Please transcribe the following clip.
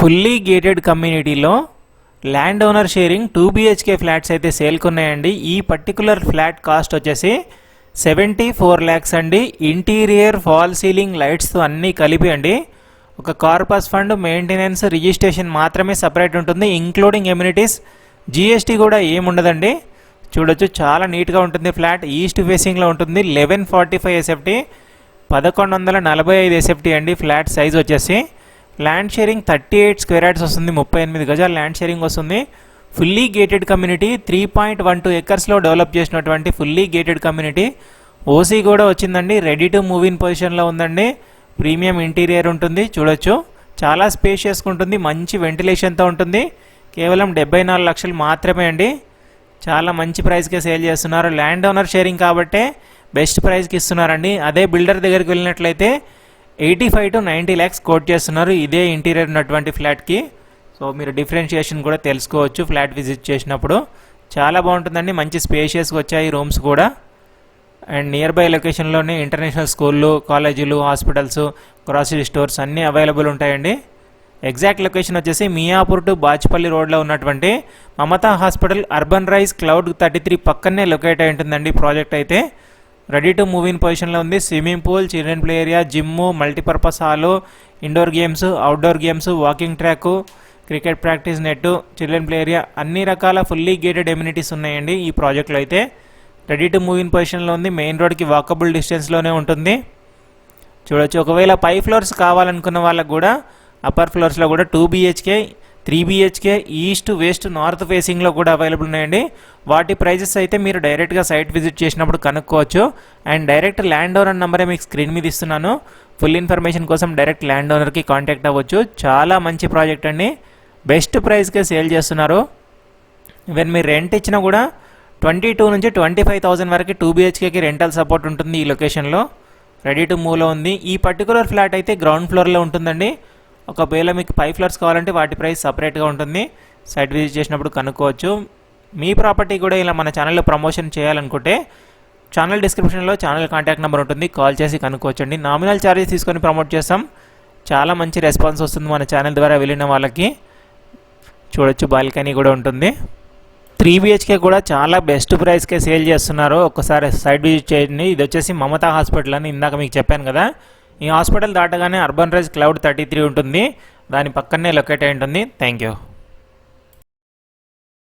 Fully gated కమ్యూనిటీలో land owner sharing 2 BHK flats అయితే సేల్కి ఉన్నాయండి. ఈ పర్టికులర్ ఫ్లాట్ కాస్ట్ వచ్చేసి 74 lakhs అండి. ఇంటీరియర్ ఫాల్ సీలింగ్ లైట్స్తో అన్నీ కలిపి అండి. ఒక కార్పస్ ఫండ్ మెయింటెనెన్స్ రిజిస్ట్రేషన్ మాత్రమే సపరేట్ ఉంటుంది, ఇంక్లూడింగ్ ఎమ్యూనిటీస్. GST కూడా ఏముండదండి. చూడొచ్చు, చాలా నీట్గా ఉంటుంది. ఫ్లాట్ ఈస్ట్ ఫేసింగ్లో ఉంటుంది. 1145 SFT, 1145 SFT అండి. ఫ్లాట్ సైజ్ వచ్చేసి ల్యాండ్ షేరింగ్ 38 square yards వస్తుంది. 38 గజాల ల్యాండ్ షేరింగ్ వస్తుంది. ఫుల్లీ గేటెడ్ కమ్యూనిటీ, 3.12 acresలో డెవలప్ చేసినటువంటి ఫుల్లీ గేటెడ్ కమ్యూనిటీ. ఓసీ కూడా వచ్చిందండి. రెడీ టు మూవ్ ఇన్ పొజిషన్లో ఉందండి. ప్రీమియం ఇంటీరియర్ ఉంటుంది. చూడొచ్చు, చాలా స్పేషియస్గా ఉంటుంది. మంచి వెంటిలేషన్తో ఉంటుంది. కేవలం 74 లక్షలు మాత్రమే అండి. చాలా మంచి ప్రైస్కే సేల్ చేస్తున్నారు. ల్యాండ్ ఓనర్ షేరింగ్ కాబట్టే బెస్ట్ ప్రైస్కి ఇస్తున్నారండి. అదే బిల్డర్ దగ్గరికి వెళ్ళినట్లయితే 85 to 90 lakhs కోట్ చేస్తున్నారు ఇదే ఇంటీరియర్ ఉన్నటువంటి ఫ్లాట్కి. సో మీరు డిఫరెన్షియేషన్ కూడా తెలుసుకోవచ్చు ఫ్లాట్ విజిట్ చేసినప్పుడు. చాలా బాగుంటుందండి. మంచి స్పేషియస్గా వచ్చాయి రూమ్స్ కూడా. అండ్ నియర్ బై లొకేషన్లోనే ఇంటర్నేషనల్ స్కూళ్ళు, కాలేజీలు, హాస్పిటల్స్, గ్రాసరీ స్టోర్స్ అన్నీ అవైలబుల్ ఉంటాయండి. ఎగ్జాక్ట్ లొకేషన్ వచ్చేసి మియాపూర్ టు బాచ్పల్లి రోడ్లో ఉన్నటువంటి Mamata hospital Urban Rise Cloud 33 పక్కనే లొకేట్ అయి ఉంటుందండి ప్రాజెక్ట్ అయితే. రెడీ టు మూవ్ ఇన్ పొజిషన్లో ఉంది. Swimming pool, children play area, gym, multipurpose hall, indoor games, outdoor games, walking track, cricket practice net, children play area, అన్ని రకాల ఫుల్లీ గేటెడ్ ఎమ్యూనిటీస్ ఉన్నాయండి ఈ ప్రాజెక్ట్లో అయితే. రెడీ టు మూవ్ ఇన్ పొజిషన్లో ఉంది. మెయిన్ రోడ్కి వాకబుల్ డిస్టెన్స్లోనే ఉంటుంది. చూడొచ్చు, ఒకవేళ 5 floors కావాలనుకున్న వాళ్ళకు కూడా అప్పర్ ఫ్లోర్స్లో కూడా 2 BHK, 3 BHK east, west, north ఫేసింగ్లో కూడా అవైలబుల్ ఉన్నాయండి. వాటి ప్రైజెస్ అయితే మీరు డైరెక్ట్గా సైట్ విజిట్ చేసినప్పుడు కనుక్కోవచ్చు. అండ్ డైరెక్ట్ ల్యాండ్ ఓనర్ నెంబరే మీకు స్క్రీన్ మీద ఇస్తున్నాను. ఫుల్ ఇన్ఫర్మేషన్ కోసం డైరెక్ట్ ల్యాండ్ ఓనర్కి కాంటాక్ట్ అవ్వచ్చు. చాలా మంచి ప్రాజెక్ట్ అండి. బెస్ట్ ప్రైస్కే సేల్ చేస్తున్నారు. ఈవెన్ మీరు రెంట్ ఇచ్చినా కూడా 22 నుంచి 25,000 వరకు 2 BHKకి రెంటల్ సపోర్ట్ ఉంటుంది ఈ లొకేషన్లో. రెడీ టు మూవ్లో ఉంది. ఈ పర్టికులర్ ఫ్లాట్ అయితే గ్రౌండ్ ఫ్లోర్లో ఉంటుందండి. ఒకవేళ మీకు 5 floors కావాలంటే వాటి ప్రైస్ సపరేట్గా ఉంటుంది. సైట్ విజిట్ చేసినప్పుడు కనుక్కోవచ్చు. మీ ప్రాపర్టీ కూడా ఇలా మన ఛానల్లో ప్రమోషన్ చేయాలనుకుంటే ఛానల్ డిస్క్రిప్షన్లో ఛానల్ కాంటాక్ట్ నెంబర్ ఉంటుంది. కాల్ చేసి కనుక్కోవచ్చండి. నామినల్ ఛార్జెస్ తీసుకొని ప్రమోట్ చేస్తాం. చాలా మంచి రెస్పాన్స్ వస్తుంది మన ఛానల్ ద్వారా వెళ్ళిన వాళ్ళకి. చూడొచ్చు, బాల్కనీ కూడా ఉంటుంది. 3 BHK కూడా చాలా బెస్ట్ ప్రైస్కే సేల్ చేస్తున్నారు. ఒక్కసారి సైట్ విజిట్ చేయండి. ఇది వచ్చేసి మమతా హాస్పిటల్ అని ఇందాక మీకు చెప్పాను కదా. ఈ హాస్పిటల్ దాటగానే అర్బన్ రైజ్ క్లౌడ్ 33 ఉంటుంది. దాని పక్కనే లొకేట్ అయి ఉంటుంది. Thank you.